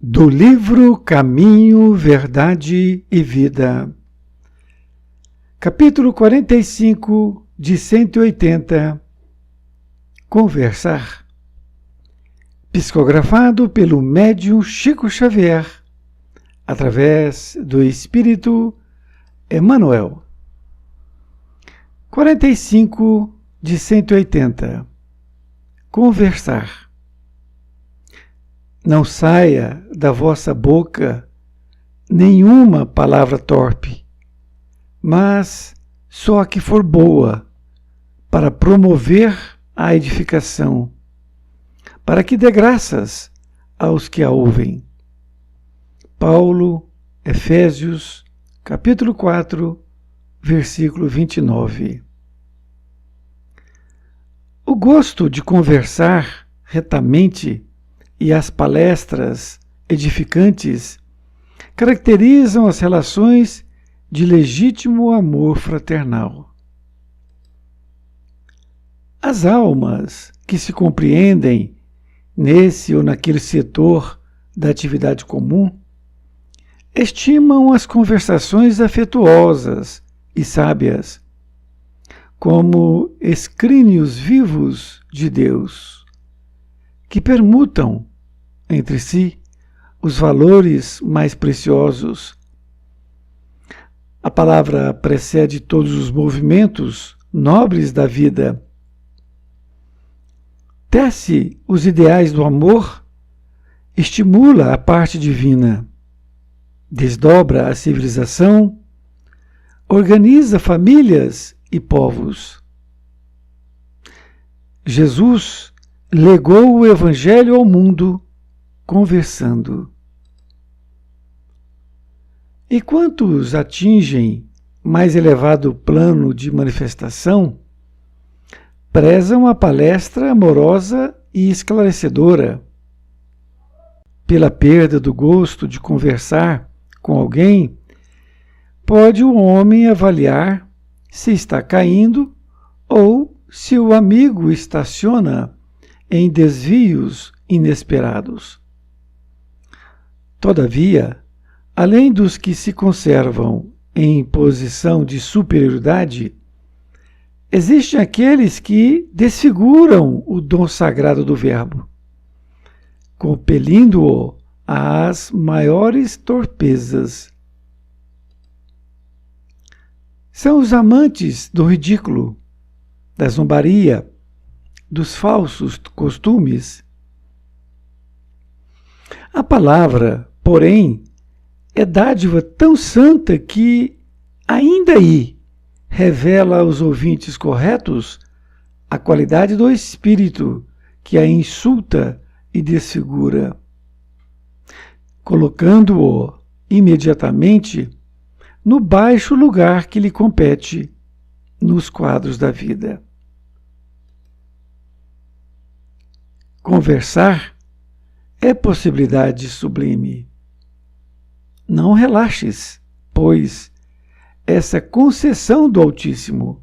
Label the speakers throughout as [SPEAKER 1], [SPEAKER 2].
[SPEAKER 1] Do livro Caminho, Verdade e Vida, capítulo 45 de 180, Conversar, psicografado pelo médium Chico Xavier, através do Espírito Emmanuel. 45 de 180, Conversar. Não saia da vossa boca nenhuma palavra torpe, mas só a que for boa, para promover a edificação, para que dê graças aos que a ouvem. Paulo, Efésios, capítulo 4, versículo 29. O gosto de conversar retamente e as palestras edificantes caracterizam as relações de legítimo amor fraternal. As almas que se compreendem nesse ou naquele setor da atividade comum estimam as conversações afetuosas e sábias como escrínios vivos de Deus, que permutam entre si os valores mais preciosos. A palavra precede todos os movimentos nobres da vida. Tece os ideais do amor, estimula a parte divina, desdobra a civilização, organiza famílias e povos. Jesus legou o Evangelho ao mundo conversando. E quantos atingem mais elevado plano de manifestação, prezam a palestra amorosa e esclarecedora. Pela perda do gosto de conversar com alguém, pode o homem avaliar se está caindo ou se o amigo estaciona em desvios inesperados. Todavia, além dos que se conservam em posição de superioridade, existem aqueles que desfiguram o dom sagrado do Verbo, compelindo-o às maiores torpezas. São os amantes do ridículo, da zombaria, dos falsos costumes. A palavra, porém, é dádiva tão santa que, ainda aí, revela aos ouvintes corretos a qualidade do espírito que a insulta e desfigura, colocando-o imediatamente no baixo lugar que lhe compete nos quadros da vida. Conversar é possibilidade sublime. Não relaxes, pois, essa concessão do Altíssimo,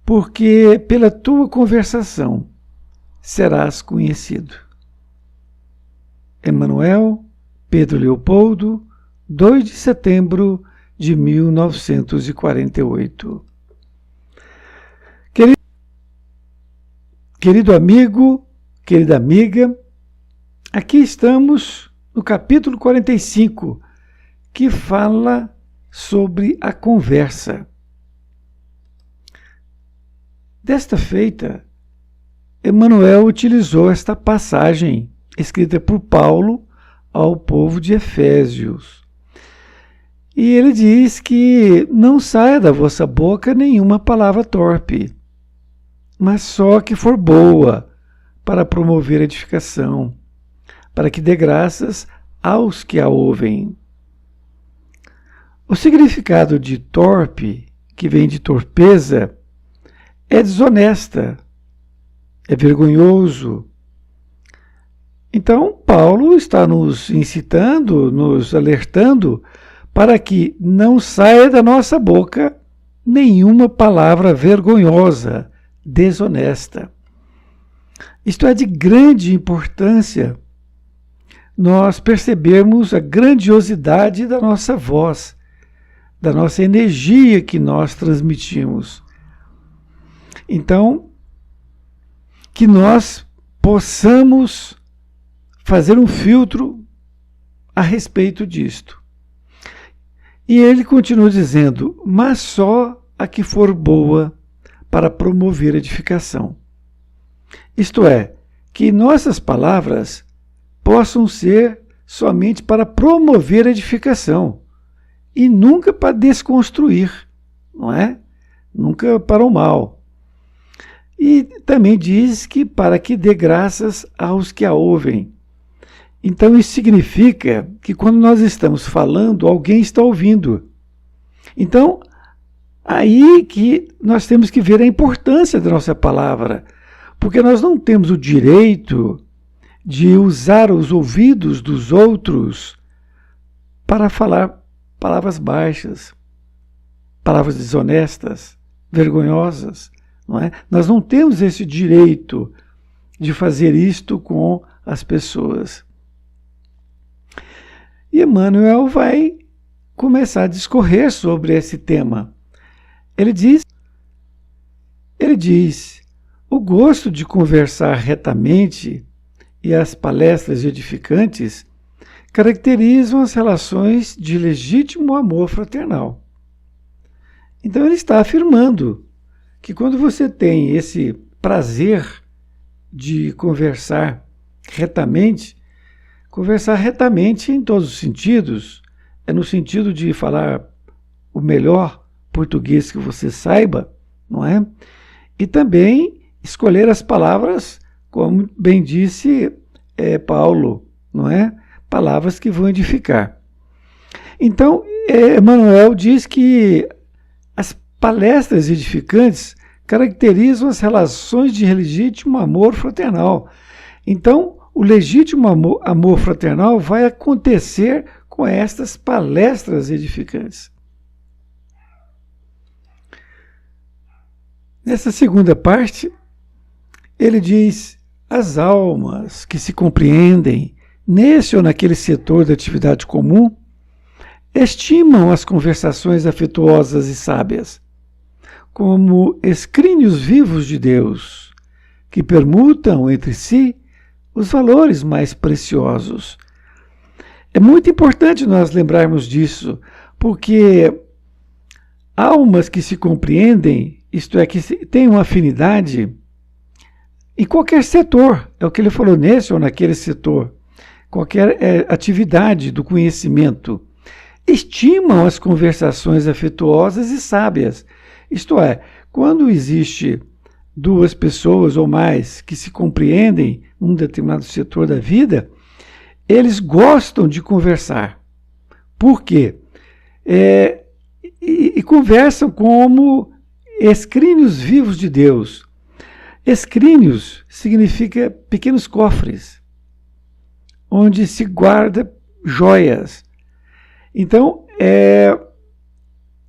[SPEAKER 1] porque pela tua conversação serás conhecido. Emmanuel, Pedro Leopoldo, 2 de setembro de 1948. Querido amigo, querida amiga, aqui estamos no capítulo 45, que fala sobre a conversa. Desta feita, Emmanuel utilizou esta passagem escrita por Paulo ao povo de Efésios. E ele diz que não saia da vossa boca nenhuma palavra torpe, mas só que for boa, para promover a edificação, para que dê graças aos que a ouvem. O significado de torpe, que vem de torpeza, é desonesta, é vergonhoso. Então, Paulo está nos incitando, nos alertando, para que não saia da nossa boca nenhuma palavra vergonhosa, desonesta. Isto é de grande importância, nós percebermos a grandiosidade da nossa voz, da nossa energia que nós transmitimos. Então, que nós possamos fazer um filtro a respeito disto. E ele continua dizendo, mas só a que for boa para promover edificação. Isto é, que nossas palavras possam ser somente para promover edificação e nunca para desconstruir, não é? Nunca para o mal. E também diz que para que dê graças aos que a ouvem. Então isso significa que quando nós estamos falando, alguém está ouvindo. Então, aí que nós temos que ver a importância da nossa palavra, porque nós não temos o direito de usar os ouvidos dos outros para falar palavras baixas, palavras desonestas, vergonhosas, não é? Nós não temos esse direito de fazer isto com as pessoas. E Emmanuel vai começar a discorrer sobre esse tema. Ele diz, o gosto de conversar retamente e as palestras edificantes caracterizam as relações de legítimo amor fraternal. Então ele está afirmando que quando você tem esse prazer de conversar retamente em todos os sentidos, é no sentido de falar o melhor português que você saiba, não é? E também escolher as palavras, como bem disse Paulo, não é? Palavras que vão edificar. Então, Emmanuel diz que as palestras edificantes caracterizam as relações de legítimo amor fraternal. Então, o legítimo amor fraternal vai acontecer com estas palestras edificantes. Nessa segunda parte, ele diz: as almas que se compreendem nesse ou naquele setor da atividade comum estimam as conversações afetuosas e sábias como escrínios vivos de Deus, que permutam entre si os valores mais preciosos. É muito importante nós lembrarmos disso, porque almas que se compreendem, isto é, que têm uma afinidade em qualquer setor, é o que ele falou, nesse ou naquele setor, qualquer atividade do conhecimento, estimam as conversações afetuosas e sábias. Isto é, quando existe duas pessoas ou mais que se compreendem num determinado setor da vida, eles gostam de conversar. Por quê? E conversam como escrínios vivos de Deus. Escrínios significa pequenos cofres, onde se guarda joias. Então, é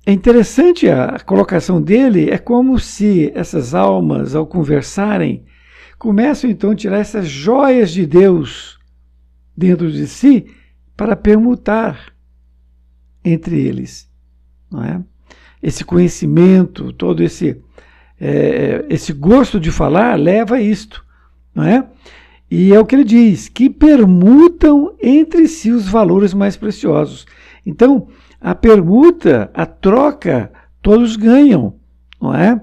[SPEAKER 1] interessante a colocação dele, é como se essas almas, ao conversarem, começam então a tirar essas joias de Deus dentro de si para permutar entre eles, não é? Esse conhecimento, todo esse gosto de falar leva a isto, não é? E é o que ele diz, que permutam entre si os valores mais preciosos. Então, a permuta, a troca, todos ganham, não é?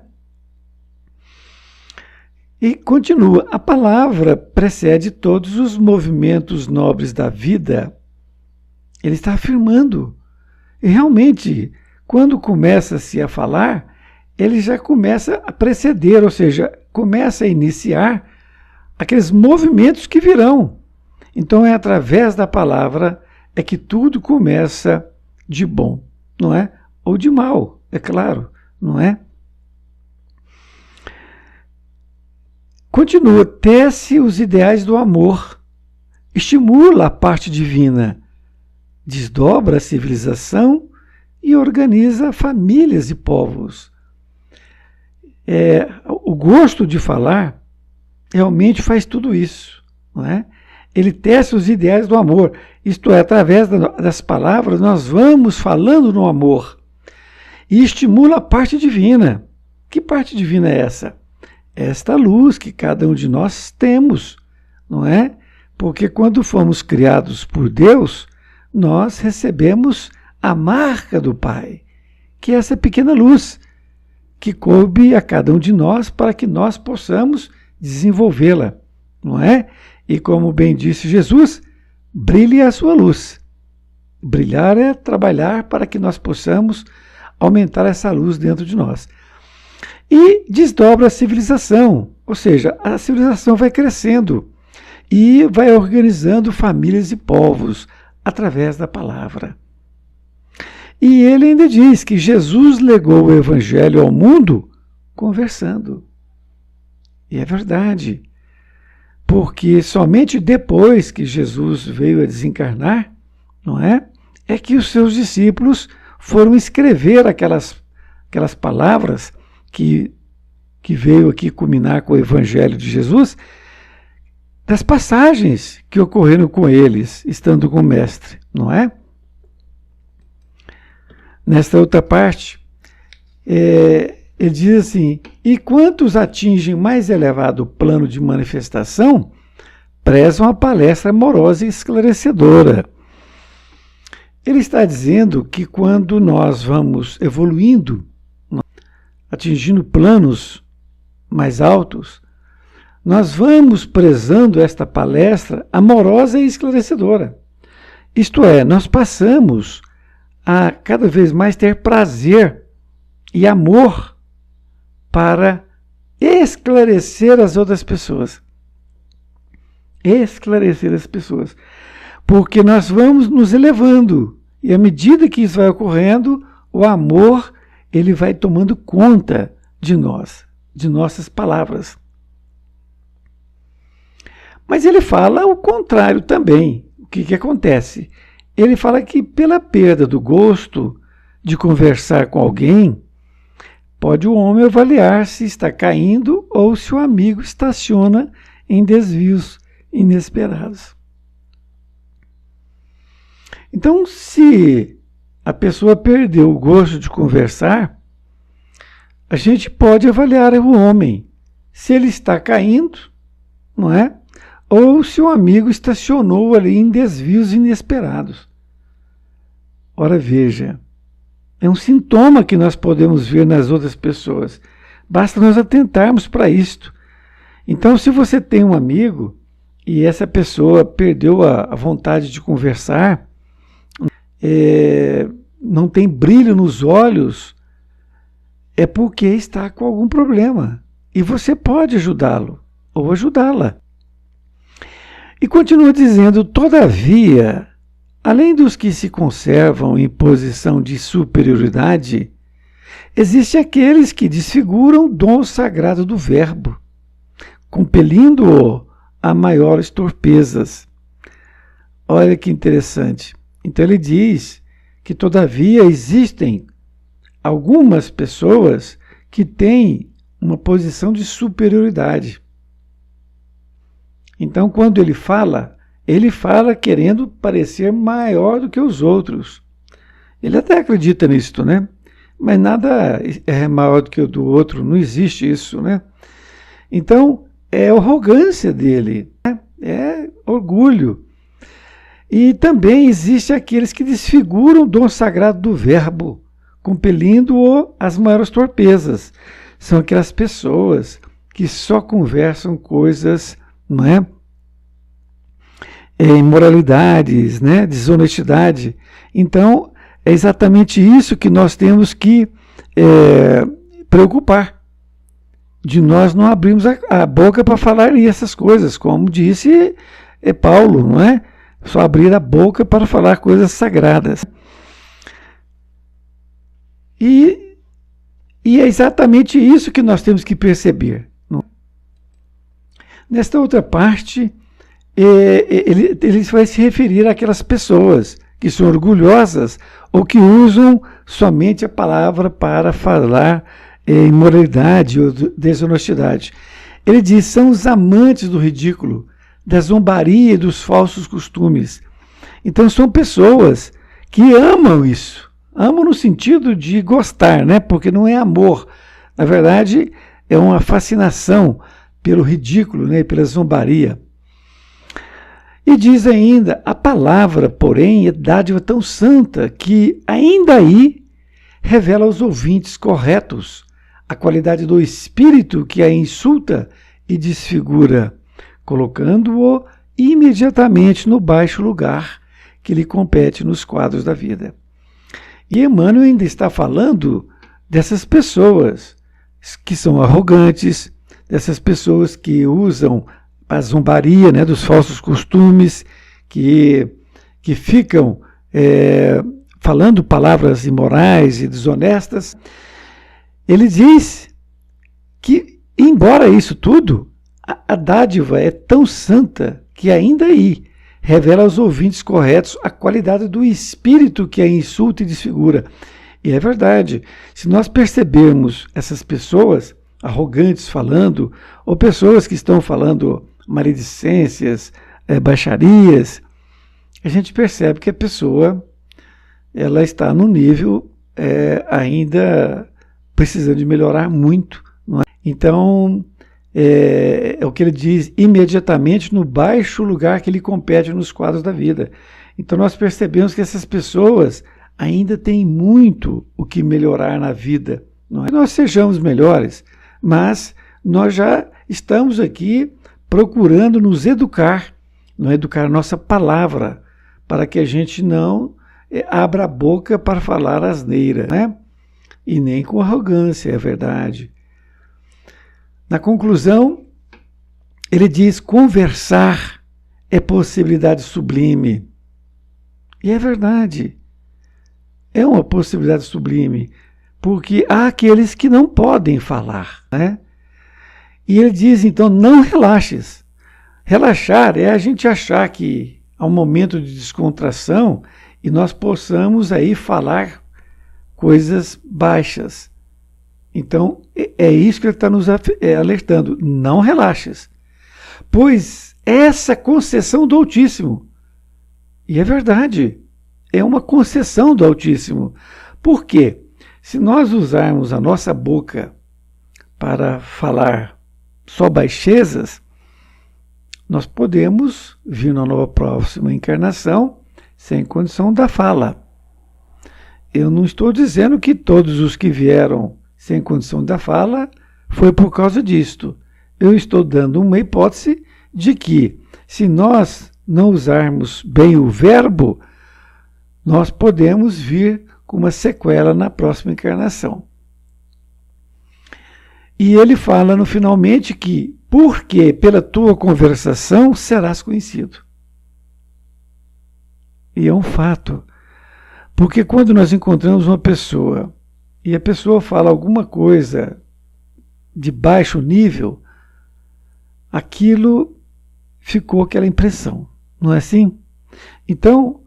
[SPEAKER 1] E continua, a palavra precede todos os movimentos nobres da vida. Ele está afirmando. E realmente, quando começa-se a falar, ele já começa a preceder, ou seja, começa a iniciar aqueles movimentos que virão. Então é através da palavra é que tudo começa de bom, não é? Ou de mal, é claro, não é? Continua, tece os ideais do amor, estimula a parte divina, desdobra a civilização e organiza famílias e povos. O gosto de falar realmente faz tudo isso, não é? Ele testa os ideais do amor. Isto é, através das palavras, nós vamos falando no amor. E estimula a parte divina. Que parte divina é essa? Esta luz que cada um de nós temos, não é? Porque quando fomos criados por Deus, nós recebemos a marca do Pai, que é essa pequena luz, que coube a cada um de nós para que nós possamos desenvolvê-la, não é? E como bem disse Jesus, brilhe a sua luz. Brilhar é trabalhar para que nós possamos aumentar essa luz dentro de nós. E desdobra a civilização, ou seja, a civilização vai crescendo e vai organizando famílias e povos através da palavra. E ele ainda diz que Jesus legou o evangelho ao mundo conversando. E é verdade, porque somente depois que Jesus veio a desencarnar, não é? É que os seus discípulos foram escrever aquelas palavras que veio aqui culminar com o evangelho de Jesus, das passagens que ocorreram com eles, estando com o mestre, não é? Nesta outra parte, ele diz assim: e quantos atingem mais elevado plano de manifestação, prezam a palestra amorosa e esclarecedora. Ele está dizendo que quando nós vamos evoluindo, atingindo planos mais altos, nós vamos prezando esta palestra amorosa e esclarecedora. Isto é, nós passamos a cada vez mais ter prazer e amor para esclarecer as outras pessoas. Esclarecer as pessoas. Porque nós vamos nos elevando. E à medida que isso vai ocorrendo, o amor ele vai tomando conta de nós, de nossas palavras. Mas ele fala o contrário também. O que acontece? Ele fala que pela perda do gosto de conversar com alguém, pode o homem avaliar se está caindo ou se o amigo estaciona em desvios inesperados. Então, se a pessoa perdeu o gosto de conversar, a gente pode avaliar o homem, se ele está caindo, não é? Ou se o amigo estacionou ali em desvios inesperados. Ora, veja, é um sintoma que nós podemos ver nas outras pessoas. Basta nós atentarmos para isto. Então, se você tem um amigo e essa pessoa perdeu a vontade de conversar, não tem brilho nos olhos, é porque está com algum problema. E você pode ajudá-lo ou ajudá-la. E continua dizendo: todavia, além dos que se conservam em posição de superioridade, existem aqueles que desfiguram o dom sagrado do verbo, compelindo-o a maiores torpezas. Olha que interessante. Então ele diz que, todavia, existem algumas pessoas que têm uma posição de superioridade. Então, quando ele fala querendo parecer maior do que os outros. Ele até acredita nisso, né? Mas nada é maior do que o do outro, não existe isso, né? Então, é arrogância dele, né? É orgulho. E também existe aqueles que desfiguram o dom sagrado do verbo, compelindo-o às maiores torpezas. São aquelas pessoas que só conversam coisas, não é? Imoralidades, né? Desonestidade. Então, é exatamente isso que nós temos que preocupar. De nós não abrirmos a boca para falar essas coisas, como disse Paulo, não é? Só abrir a boca para falar coisas sagradas. E é exatamente isso que nós temos que perceber. Nesta outra parte, ele vai se referir àquelas pessoas que são orgulhosas ou que usam somente a palavra para falar imoralidade ou desonestidade. Ele diz: são os amantes do ridículo, da zombaria e dos falsos costumes. Então são pessoas que amam isso. Amam no sentido de gostar, né? Porque não é amor. Na verdade, é uma fascinação pelo ridículo, né? Pela zombaria. E diz ainda, a palavra, porém, é dádiva tão santa que ainda aí revela aos ouvintes corretos a qualidade do espírito que a insulta e desfigura, colocando-o imediatamente no baixo lugar que lhe compete nos quadros da vida. E Emmanuel ainda está falando dessas pessoas que são arrogantes, dessas pessoas que usam a zombaria, né, dos falsos costumes, que ficam falando palavras imorais e desonestas. Ele diz que, embora isso tudo, a dádiva é tão santa que ainda aí revela aos ouvintes corretos a qualidade do espírito que a insulta e desfigura. E é verdade, se nós percebermos essas pessoas arrogantes falando, ou pessoas que estão falando maledicências, baixarias, a gente percebe que a pessoa ela está num nível ainda precisando de melhorar muito. Não é? Então, é o que ele diz, imediatamente no baixo lugar que lhe compete nos quadros da vida. Então nós percebemos que essas pessoas ainda têm muito o que melhorar na vida. Não é que nós sejamos melhores, mas nós já estamos aqui procurando nos educar, não educar a nossa palavra, para que a gente não abra a boca para falar asneira, né? E nem com arrogância, é verdade. Na conclusão, ele diz, conversar é possibilidade sublime. E é verdade, é uma possibilidade sublime, porque há aqueles que não podem falar, né? E ele diz, então, não relaxes. Relaxar é a gente achar que há um momento de descontração e nós possamos aí falar coisas baixas. Então, é isso que ele está nos alertando. Não relaxes. Pois essa concessão do Altíssimo, e é verdade, é uma concessão do Altíssimo. Por quê? Se nós usarmos a nossa boca para falar só baixezas, nós podemos vir na nova próxima encarnação sem condição da fala. Eu não estou dizendo que todos os que vieram sem condição da fala foi por causa disto. Eu estou dando uma hipótese de que, se nós não usarmos bem o verbo, nós podemos vir com uma sequela na próxima encarnação. E ele fala no finalmente que, porque pela tua conversação serás conhecido. E é um fato. Porque quando nós encontramos uma pessoa e a pessoa fala alguma coisa de baixo nível, aquilo ficou aquela impressão, não é assim? Então,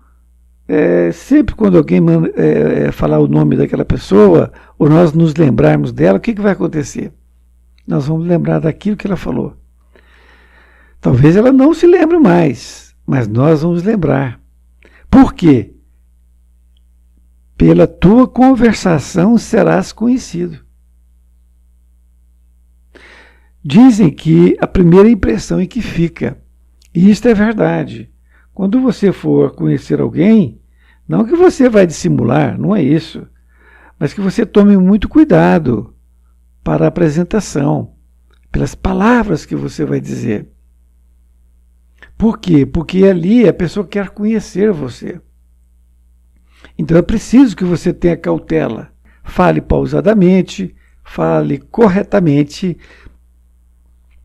[SPEAKER 1] sempre quando alguém falar o nome daquela pessoa, ou nós nos lembrarmos dela, o que vai acontecer? Nós vamos lembrar daquilo que ela falou. Talvez ela não se lembre mais, mas nós vamos lembrar. Por quê? Pela tua conversação serás conhecido. Dizem que a primeira impressão é que fica. E isto é verdade. Quando você for conhecer alguém, não que você vai dissimular, não é isso, mas que você tome muito cuidado para a apresentação, pelas palavras que você vai dizer. Por quê? Porque ali a pessoa quer conhecer você. Então é preciso que você tenha cautela. Fale pausadamente, fale corretamente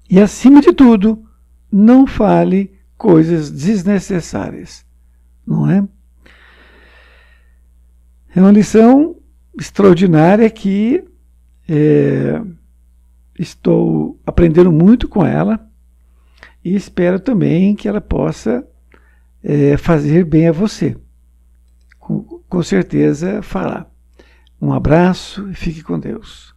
[SPEAKER 1] e, acima de tudo, não fale coisas desnecessárias. Não é? É uma lição extraordinária que estou aprendendo muito com ela e espero também que ela possa fazer bem a você. Com certeza fará. Um abraço e fique com Deus.